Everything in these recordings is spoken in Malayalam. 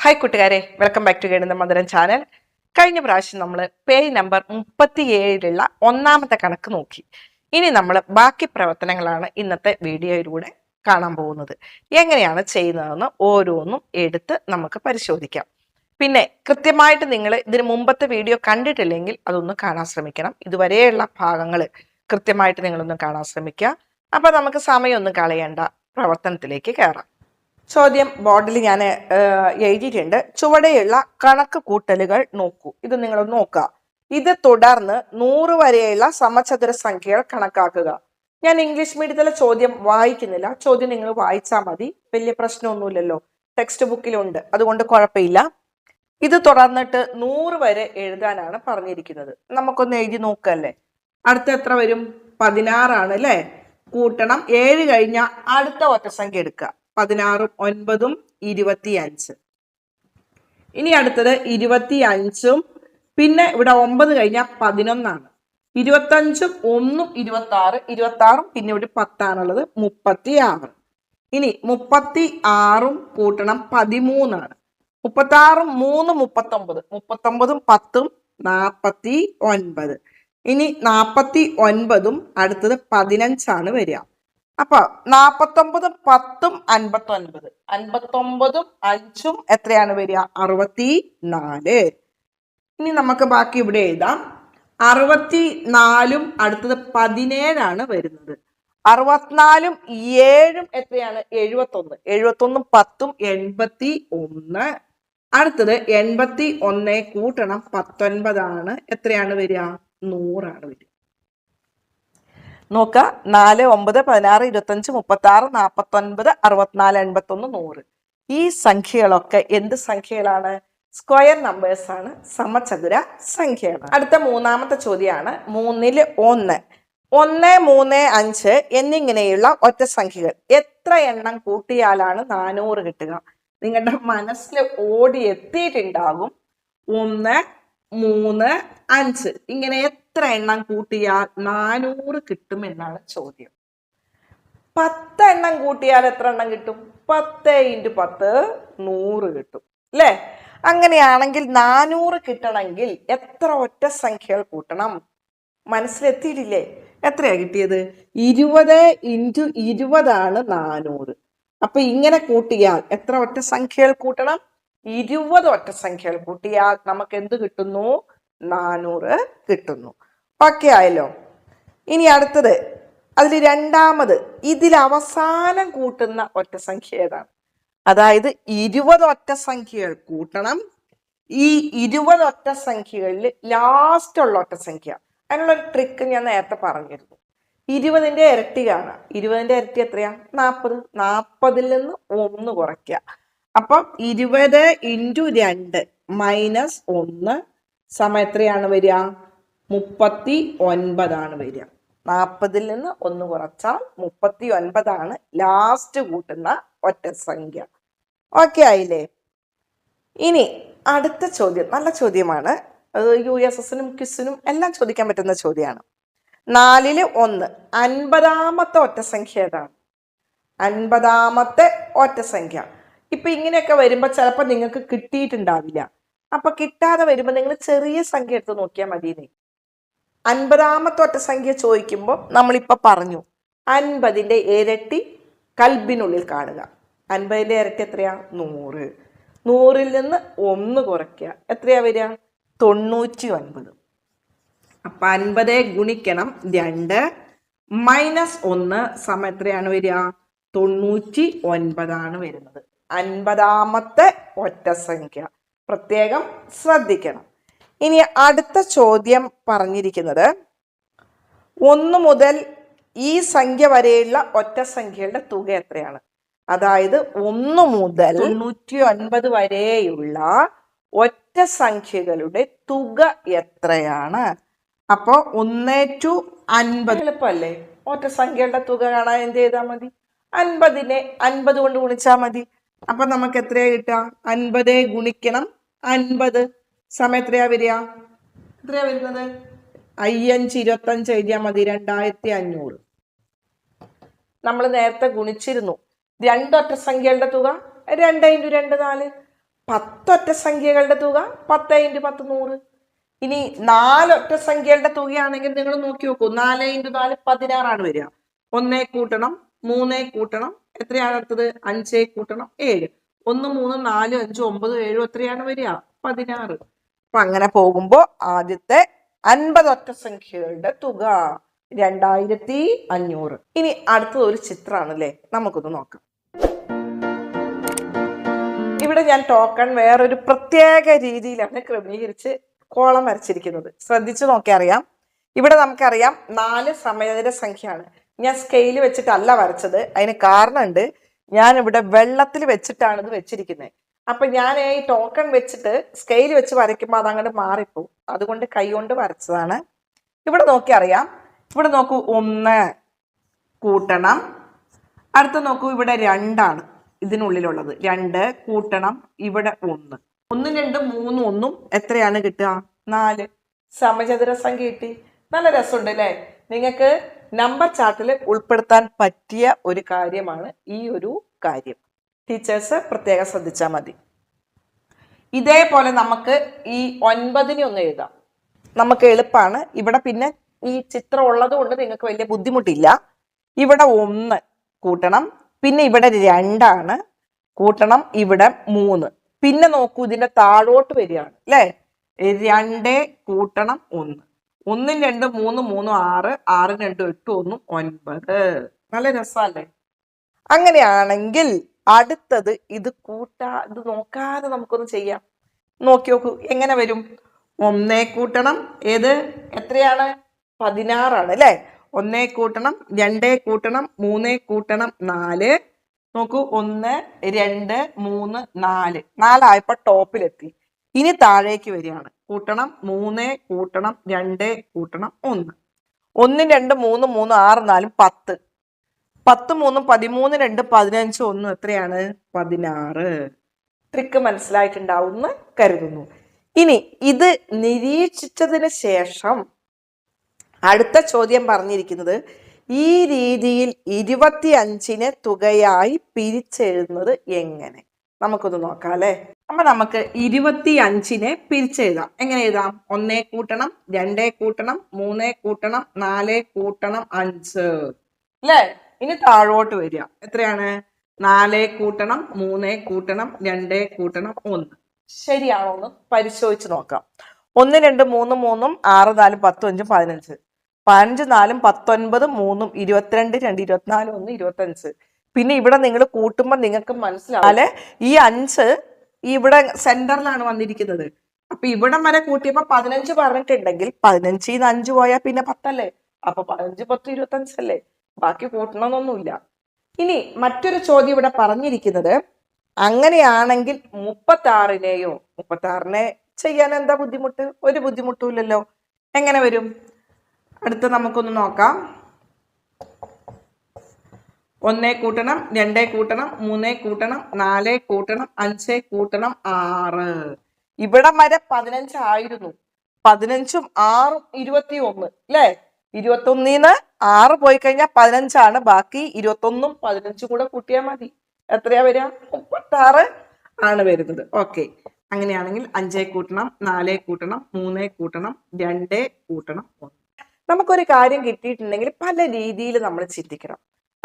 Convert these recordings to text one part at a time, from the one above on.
ഹായ് കൂട്ടുകാരെ, welcome back to guide Madhuran channel. കഴിഞ്ഞ പ്രാവശ്യം നമ്മൾ പേജ് നമ്പർ 37 ഒന്നാമത്തെ കണക്ക് നോക്കി. ഇനി നമ്മൾ ബാക്കി പ്രവർത്തനങ്ങളാണ് ഇന്നത്തെ വീഡിയോയിലൂടെ കാണാൻ പോകുന്നത്. എങ്ങനെയാണ് ചെയ്യുന്നതെന്ന് ഓരോന്നും എടുത്ത് നമുക്ക് പരിശോധിക്കാം. പിന്നെ കൃത്യമായിട്ട് നിങ്ങൾ ഇതിന് മുമ്പത്തെ വീഡിയോ കണ്ടിട്ടില്ലെങ്കിൽ അതൊന്ന് കാണാൻ ശ്രമിക്കണം. ഇതുവരെയുള്ള ഭാഗങ്ങൾ കൃത്യമായിട്ട് നിങ്ങളൊന്ന് കാണാൻ ശ്രമിക്കുക. അപ്പൊ നമുക്ക് സമയമൊന്നും കളയേണ്ട, പ്രവർത്തനത്തിലേക്ക് കയറാം. ചോദ്യം ബോർഡിൽ ഞാൻ എഴുതിയിട്ടുണ്ട്. ചുവടെയുള്ള കണക്ക് കൂട്ടലുകൾ നോക്കൂ. ഇത് നിങ്ങളൊന്ന് നോക്കുക. ഇത് തുടർന്ന് 100 വരെയുള്ള സമചതുര സംഖ്യകൾ കണക്കാക്കുക. ഞാൻ ഇംഗ്ലീഷ് മീഡിയത്തിലെ ചോദ്യം വായിക്കുന്നില്ല. ചോദ്യം നിങ്ങൾ വായിച്ചാൽ മതി, വലിയ പ്രശ്നമൊന്നുമില്ലല്ലോ, ടെക്സ്റ്റ് ബുക്കിലുണ്ട്, അതുകൊണ്ട് കുഴപ്പമില്ല. ഇത് തുടർന്നിട്ട് 100 വരെ എഴുതാനാണ് പറഞ്ഞിരിക്കുന്നത്. നമുക്കൊന്ന് എഴുതി നോക്കല്ലേ. അടുത്ത എത്ര വരും? 16 ആണ് അല്ലേ? കൂട്ടണം 7 കഴിഞ്ഞാൽ അടുത്ത ഒറ്റ സംഖ്യ എടുക്കുക. 16ഉം 9ഉം 25. ഇനി അടുത്തത് 25ഉം പിന്നെ ഇവിടെ 9 കഴിഞ്ഞാൽ 11 ആണ്. 25ഉം 1ഉം 26, 26ഉം പിന്നെ ഇവിടെ 10 ആണുള്ളത്, 36. ഇനി 36ഉം കൂട്ടണം 13 ആണ്. 36ഉം 3ഉം 39, 39ഉം 10ഉം 49. ഇനി 49ഉം അടുത്തത് 15 ആണ് വരിക. അപ്പൊ 49ഉം 10ഉം 59, 59ഉം 5ഉം എത്രയാണ് വരിക? 64. ഇനി നമുക്ക് ബാക്കി ഇവിടെ എഴുതാം. 64ഉം അടുത്തത് 17 ആണ് വരുന്നത്. 64ഉം 7ഉം എത്രയാണ്? 71, 71ഉം 10ഉം 81. അടുത്തത് 81 കൂട്ടണം 19 ആണ്. എത്രയാണ് വരിക? 100 ആണ് വരിക. നോക്ക, 4, 9, 16, 25, 36, 49, 64, 81, 100. ഈ സംഖ്യകളൊക്കെ എന്ത് സംഖ്യകളാണ്? സ്ക്വയർ നമ്പേഴ്സ് ആണ്, സമചതുര സംഖ്യകളാണ്. അടുത്ത മൂന്നാമത്തെ ചോദ്യമാണ്. 3ൽ 1, 1, 3, 5 എന്നിങ്ങനെയുള്ള ഒറ്റ സംഖ്യകൾ എത്ര എണ്ണം കൂട്ടിയാലാണ് 400 കിട്ടുക? നിങ്ങളുടെ മനസ്സിൽ ഓടി എത്തിയിട്ടുണ്ടാകും. 1, 3, 5 ഇങ്ങനെ എത്ര എണ്ണം കൂട്ടിയാൽ 400 കിട്ടും എന്നാണ് ചോദ്യം. 10 എണ്ണം കൂട്ടിയാൽ എത്ര എണ്ണം കിട്ടും? 10 × 10 100 കിട്ടും അല്ലേ? അങ്ങനെയാണെങ്കിൽ 400 കിട്ടണമെങ്കിൽ എത്ര ഒറ്റ സംഖ്യകൾ കൂട്ടണം? മനസ്സിലെത്തിയിട്ടില്ലേ? എത്രയാ കിട്ടിയത്? 20 × 20 ആണ് 400. അപ്പൊ ഇങ്ങനെ കൂട്ടിയാൽ എത്ര ഒറ്റ സംഖ്യകൾ കൂട്ടണം? 20 ഒറ്റ സംഖ്യകൾ കൂട്ടിയാൽ നമുക്ക് എന്ത് കിട്ടുന്നു? 400 കിട്ടുന്നു. ഓക്കെ ആയല്ലോ. ഇനി അടുത്തത്, അതിൽ രണ്ടാമത്, ഇതിൽ അവസാനം കൂട്ടുന്ന ഒറ്റ സംഖ്യ ഏതാണ്? അതായത് 20 ഒറ്റ സംഖ്യകൾ കൂട്ടണം. ഈ 20 ഒറ്റ സംഖ്യകളിൽ ലാസ്റ്റ് ഉള്ള ഒറ്റ സംഖ്യ, അതിനുള്ള ഒരു ട്രിക്ക് ഞാൻ നേരത്തെ പറഞ്ഞിരുന്നു. 20ന്റെ ഇരട്ടി കാണാം. 20ന്റെ ഇരട്ടി എത്രയാ? 40. 40ൽ നിന്ന് 1 കുറയ്ക്കുക. അപ്പം 20 × 2 - 1 സമയം എത്രയാണ് വരിക? 39 ആണ് വരിക. 40ൽ നിന്ന് 1 കുറച്ചാൽ 39 ആണ് ലാസ്റ്റ് കൂട്ടുന്ന ഒറ്റ സംഖ്യ. ഓക്കെ ആയില്ലേ? ഇനി അടുത്ത ചോദ്യം നല്ല ചോദ്യമാണ്. അത് USSനും ക്വിസിനും എല്ലാം ചോദിക്കാൻ പറ്റുന്ന ചോദ്യമാണ്. 4ൽ 1, 50ാമത്തെ ഒറ്റ സംഖ്യ ഏതാണ്? 50ാമത്തെ ഒറ്റ സംഖ്യ. ഇപ്പൊ ഇങ്ങനെയൊക്കെ വരുമ്പോ ചിലപ്പോൾ നിങ്ങൾക്ക് കിട്ടിയിട്ടുണ്ടാവില്ല. അപ്പൊ കിട്ടാതെ വരുമ്പോ നിങ്ങൾ ചെറിയ സംഖ്യ എടുത്ത് നോക്കിയാൽ മതിയെന്നേ. 50ാമത്തെ ഒറ്റ സംഖ്യ ചോദിക്കുമ്പോൾ നമ്മളിപ്പോ പറഞ്ഞു 50ന്റെ ഇരട്ടി കൽബിനുള്ളിൽ കാണുക. 50ന്റെ ഇരട്ടി എത്രയാ? 100. 100ൽ നിന്ന് 1 കുറയ്ക്കുക. എത്രയാ വരിക? 99. അപ്പൊ 50 ഗുണിക്കണം 2 - 1 സമയം എത്രയാണ് വരിക? 99 ആണ് വരുന്നത്. 50ാമത്തെ ഒറ്റ സംഖ്യ പ്രത്യേകം ശ്രദ്ധിക്കണം. ഇനി അടുത്ത ചോദ്യം പറഞ്ഞിരിക്കുന്നത് 1 മുതൽ ഈ സംഖ്യ വരെയുള്ള ഒറ്റ സംഖ്യകളുടെ തുക എത്രയാണ്? അതായത് 1 മുതൽ 99 വരെയുള്ള ഒറ്റ സംഖ്യകളുടെ തുക എത്രയാണ്? അപ്പൊ 1:50 എളുപ്പമല്ലേ? ഒറ്റ സംഖ്യകളുടെ തുക കാണാൻ എന്ത് ചെയ്താൽ മതി? 50നെ 50 കൊണ്ട് ഗുണിച്ചാൽ മതി. അപ്പൊ നമുക്ക് എത്രയാ കിട്ടുക? 50 ഗുണിക്കണം 50 സമയം എത്രയാ വരിക? എത്രയാ വരുന്നത്? 5 × 25 എഴുതിയാൽ മതി. 2500. നമ്മൾ നേരത്തെ ഗുണിച്ചിരുന്നു. 2 ഒറ്റ സംഖ്യകളുടെ തുക 2 × 2 4. 10 ഒറ്റ സംഖ്യകളുടെ തുക 10 × 10 100. ഇനി 4 ഒറ്റ സംഖ്യകളുടെ തുകയാണെങ്കിൽ നിങ്ങൾ നോക്കി നോക്കൂ. 4 × 4 16 വരിക. 1 കൂട്ടണം 3 കൂട്ടണം എത്രയാണ് അടുത്തത്? 5 കൂട്ടണം 7. 1 3 4 5 9 7 എത്രയാണ് വരിക? 16. അപ്പൊ അങ്ങനെ പോകുമ്പോ ആദ്യത്തെ 50 ഒറ്റ സംഖ്യകളുടെ തുക 2500. ഇനി അടുത്തത് ഒരു ചിത്രമാണ് അല്ലേ, നമുക്കൊന്ന് നോക്കാം. ഇവിടെ ഞാൻ ടോക്കൺ വേറൊരു പ്രത്യേക രീതിയിലാണ് ക്രമീകരിച്ച് കോളം വരച്ചിരിക്കുന്നത്. ശ്രദ്ധിച്ചു നോക്കിയാൽ അറിയാം. ഇവിടെ നമുക്കറിയാം 4 സമചതുര സംഖ്യയാണ്. ഞാൻ സ്കെയിൽ വെച്ചിട്ടല്ല വരച്ചത്. അതിന് കാരണമുണ്ട്. ഞാൻ ഇവിടെ വെള്ളത്തിൽ വെച്ചിട്ടാണ് ഇത് വെച്ചിരിക്കുന്നത്. അപ്പൊ ഞാൻ ഈ ടോക്കൺ വെച്ചിട്ട് സ്കെയിൽ വെച്ച് വരയ്ക്കുമ്പോൾ അത് അങ്ങോട്ട് മാറിപ്പോവും. അതുകൊണ്ട് കൈ കൊണ്ട് വരച്ചതാണ്. ഇവിടെ നോക്കി അറിയാം. ഇവിടെ നോക്കൂ, 1 കൂട്ടണം, അടുത്ത നോക്കൂ ഇവിടെ 2 ഇതിനുള്ളിലുള്ളത്. 2 കൂട്ടണം ഇവിടെ 1. 1 2 3 1 എത്രയാണ് കിട്ടുക? 4. സമചതുര സംഖ്യ കിട്ടി. നല്ല രസമുണ്ട് അല്ലേ? നിങ്ങൾക്ക് നമ്പർ ചാർട്ടിൽ ഉൾപ്പെടുത്താൻ പറ്റിയ ഒരു കാര്യമാണ് ഈ ഒരു കാര്യം. ടീച്ചേഴ്സ് പ്രത്യേകം ശ്രദ്ധിച്ചാൽ മതി. ഇതേപോലെ നമുക്ക് ഈ 9 ഒന്ന് എഴുതാം. നമുക്ക് എളുപ്പമാണ്. ഇവിടെ പിന്നെ ഈ ചിത്രം ഉള്ളത് കൊണ്ട് നിങ്ങൾക്ക് വലിയ ബുദ്ധിമുട്ടില്ല. ഇവിടെ 1 കൂട്ടണം, പിന്നെ ഇവിടെ 2 കൂട്ടണം, ഇവിടെ 3. പിന്നെ നോക്കൂ, ഇതിന്റെ താഴോട്ട് വരികയാണ് അല്ലേ? 2 കൂട്ടണം 1. 1 2 3 3 6 6 2 8 1 9. നല്ല രസമല്ലേ? അങ്ങനെയാണെങ്കിൽ അടുത്തത് ഇത് ഇത് നോക്കാതെ നമുക്കൊന്ന് ചെയ്യാം. നോക്കി നോക്കൂ, എങ്ങനെ വരും? 1 കൂട്ടണം ഏത് എത്രയാണ്? 16 അല്ലേ? 1 കൂട്ടണം 2 കൂട്ടണം 3 കൂട്ടണം 4. നോക്കൂ, 1 2 3 4 4 ആയപ്പോ ടോപ്പിലെത്തി. ഇനി താഴേക്ക് വരികയാണ്. കൂട്ടണം 3 കൂട്ടണം 2 കൂട്ടണം 1. 1 2 3 3 6 4 10. 10 3 13 2 15 1 എത്രയാണ്? 16. ട്രിക്ക് മനസ്സിലായിട്ടുണ്ടാവും എന്ന് കരുതുന്നു. ഇനി ഇത് നിരീക്ഷിച്ചതിന് ശേഷം അടുത്ത ചോദ്യം പറഞ്ഞിരിക്കുന്നത് ഈ രീതിയിൽ 25നെ തുകയായി പിരിച്ചെഴുതുന്നത് എങ്ങനെ? നമുക്കൊന്ന് നോക്കാം അല്ലെ. അപ്പൊ നമുക്ക് 25നെ പിരിച്ചെഴുതാം. എങ്ങനെ എഴുതാം? 1 കൂട്ടണം 2 കൂട്ടണം 3 കൂട്ടണം 4 കൂട്ടണം 5 അല്ലേ? ഇനി താഴോട്ട് വരിക. എത്രയാണ്? 4 കൂട്ടണം 3 കൂട്ടണം 2 കൂട്ടണം 1. ശരിയാണോ എന്ന് പരിശോധിച്ച് നോക്കാം. 1 2 3 3 6 4 10 5 15. 15 4 19 3 22 2 24 1 25. പിന്നെ ഇവിടെ നിങ്ങൾ കൂട്ടുമ്പോൾ നിങ്ങൾക്ക് മനസ്സിലാവില്ലേ, ഈ 5 ഇവിടെ സെന്ററിലാണ് വന്നിരിക്കുന്നത്. അപ്പൊ ഇവിടം വരെ കൂട്ടിയപ്പോ 15 പറഞ്ഞിട്ടുണ്ടെങ്കിൽ 15 5 പോയാൽ പിന്നെ 10 അല്ലേ? അപ്പൊ 15 10 25 അല്ലേ? ബാക്കി കൂട്ടണമെന്നൊന്നുമില്ല. ഇനി മറ്റൊരു ചോദ്യം ഇവിടെ പറഞ്ഞിരിക്കുന്നത്, അങ്ങനെയാണെങ്കിൽ 36നെയോ 36നെ ചെയ്യാൻ എന്താ ബുദ്ധിമുട്ട്? ഒരു ബുദ്ധിമുട്ടുമില്ലല്ലോ. എങ്ങനെ വരും? അടുത്ത നമുക്കൊന്ന് നോക്കാം. 1 കൂട്ടണം 2 കൂട്ടണം 3 കൂട്ടണം 4 കൂട്ടണം 5 കൂട്ടണം 6. ഇവിടം വരെ 15 ആയിരുന്നു. 15ഉം 6ഉം 21 അല്ലേ? 21ന്ന് 6 പോയി കഴിഞ്ഞാൽ 15 ബാക്കി 21ഉം 15 കൂടെ കൂട്ടിയാൽ മതി. എത്രയാ വരിക? 36 ആണ് വരുന്നത്. ഓക്കെ, അങ്ങനെയാണെങ്കിൽ 5 കൂട്ടണം 4 കൂട്ടണം 3 കൂട്ടണം 2 കൂട്ടണം 1. നമുക്കൊരു കാര്യം കിട്ടിയിട്ടുണ്ടെങ്കിൽ പല രീതിയിൽ നമ്മൾ ചിന്തിക്കണം.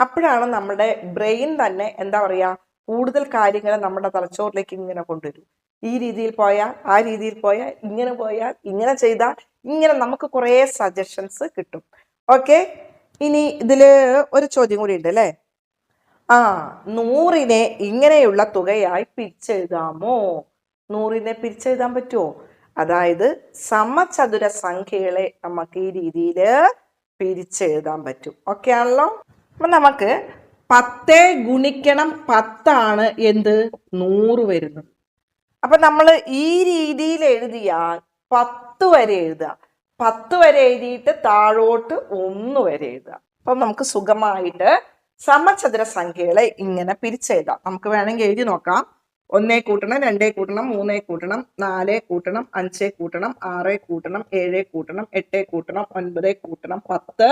അപ്പോഴാണ് നമ്മുടെ ബ്രെയിൻ തന്നെ എന്താ പറയാ, കൂടുതൽ കാര്യങ്ങൾ നമ്മുടെ തലച്ചോറിലേക്ക് ഇങ്ങനെ കൊണ്ടുവരും. ഈ രീതിയിൽ പോയാൽ ആ രീതിയിൽ പോയാൽ ഇങ്ങനെ ചെയ്താൽ ഇങ്ങനെ നമുക്ക് കുറേ സജഷൻസ് കിട്ടും. ഓക്കെ, ഇനി ഇതില് ഒരു ചോദ്യം കൂടി ഉണ്ട് അല്ലേ? 100നെ ഇങ്ങനെയുള്ള തുകയായി പിരിച്ചെഴുതാമോ? 100നെ പിരിച്ചെഴുതാൻ പറ്റുമോ? അതായത് സമചതുര സംഖ്യകളെ നമുക്ക് ഈ രീതിയിൽ പിരിച്ചെഴുതാൻ പറ്റും. ഓക്കെ ആണല്ലോ? അപ്പൊ നമുക്ക് 10 ഗുണിക്കണം 10 എന്ത് 100 വരുന്നത്. അപ്പൊ നമ്മൾ ഈ രീതിയിൽ എഴുതിയാൽ 10 വരെ എഴുതുക. 10 വരെ എഴുതിയിട്ട് താഴോട്ട് 1 വരെ എഴുതുക. അപ്പൊ നമുക്ക് സുഖമായിട്ട് സമചതുര സംഖ്യകളെ ഇങ്ങനെ പിരിച്ചെഴുതാം. നമുക്ക് വേണമെങ്കിൽ എഴുതി നോക്കാം. 1 കൂട്ടണം 2 കൂട്ടണം 3 കൂട്ടണം 4 കൂട്ടണം 5 കൂട്ടണം 6 കൂട്ടണം 7 കൂട്ടണം 8 കൂട്ടണം 9 കൂട്ടണം 10.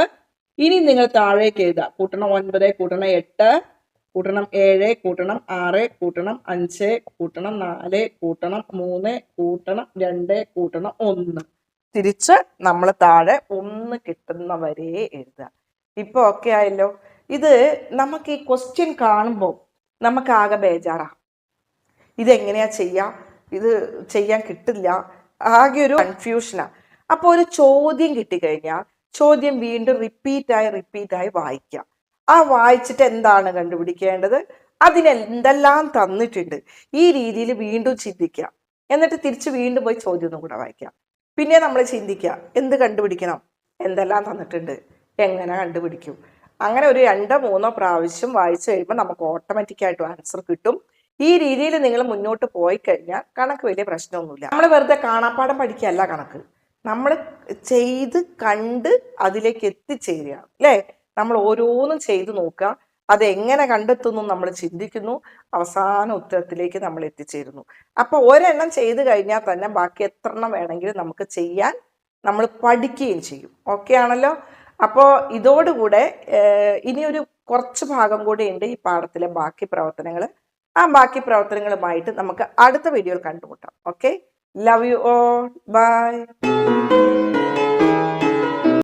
ഇനി നിങ്ങൾ താഴേക്ക് എഴുതുക. കൂട്ടണം 9 കൂട്ടണം 8 കൂട്ടണം 7 കൂട്ടണം 6 കൂട്ടണം 5 കൂട്ടണം 4 കൂട്ടണം 3 കൂട്ടണം 2 കൂട്ടണം 1. തിരിച്ച് നമ്മൾ താഴെ 1 കിട്ടുന്ന വരെ എഴുതുക. ഇപ്പൊ ഓക്കെ ആയല്ലോ. ഇത് നമുക്ക് ഈ ക്വസ്റ്റ്യൻ കാണുമ്പോൾ നമുക്ക് ആകെ ബേജാറാ. ഇതെങ്ങനെയാ ചെയ്യാം, ഇത് ചെയ്യാൻ കിട്ടില്ല, ആകെ ഒരു കൺഫ്യൂഷനാ. അപ്പോൾ ഒരു ചോദ്യം കിട്ടിക്കഴിഞ്ഞാൽ ചോദ്യം വീണ്ടും റിപ്പീറ്റായി വായിക്കാം. ആ വായിച്ചിട്ട് എന്താണ് കണ്ടുപിടിക്കേണ്ടത്, അതിനെന്തെല്ലാം തന്നിട്ടുണ്ട്, ഈ രീതിയിൽ വീണ്ടും ചിന്തിക്കുക. എന്നിട്ട് തിരിച്ച് വീണ്ടും പോയി ചോദ്യം ഒന്നും കൂടെ വായിക്കാം. പിന്നെ നമ്മൾ ചിന്തിക്കുക എന്ത് കണ്ടുപിടിക്കണം, എന്തെല്ലാം തന്നിട്ടുണ്ട്, എങ്ങനെ കണ്ടുപിടിക്കും. അങ്ങനെ ഒരു 2-3 പ്രാവശ്യം വായിച്ചു കഴിയുമ്പോൾ നമുക്ക് ഓട്ടോമാറ്റിക്കായിട്ട് ആൻസർ കിട്ടും. ഈ രീതിയിൽ നിങ്ങൾ മുന്നോട്ട് പോയി കഴിഞ്ഞാൽ കണക്ക് വലിയ പ്രശ്നമൊന്നുമില്ല. നമ്മൾ വെറുതെ കാണാപ്പാഠം പഠിക്കുകയല്ല കണക്ക്, നമ്മൾ ചെയ്ത് കണ്ട് അതിലേക്ക് എത്തിച്ചേരുകയാണ് അല്ലേ. നമ്മൾ ഓരോന്നും ചെയ്തു നോക്കുക, അതെങ്ങനെ കണ്ടെത്തുന്നു നമ്മൾ ചിന്തിക്കുന്നു, അവസാന ഉത്തരത്തിലേക്ക് നമ്മൾ എത്തിച്ചേരുന്നു. അപ്പോൾ ഒരെണ്ണം ചെയ്ത് കഴിഞ്ഞാൽ തന്നെ ബാക്കി എത്ര എണ്ണം വേണമെങ്കിലും നമുക്ക് ചെയ്യാൻ നമ്മൾ പഠിക്കുകയും ചെയ്യും. ഓക്കെ ആണല്ലോ. അപ്പോൾ ഇതോടുകൂടെ ഇനിയൊരു കുറച്ച് ഭാഗം കൂടെ ഉണ്ട് ഈ പാഠത്തിലെ ബാക്കി പ്രവർത്തനങ്ങൾ. ആ ബാക്കി പ്രവർത്തനങ്ങളുമായിട്ട് നമുക്ക് അടുത്ത വീഡിയോയിൽ കണ്ടുമുട്ടാം. Okay, love you all, by.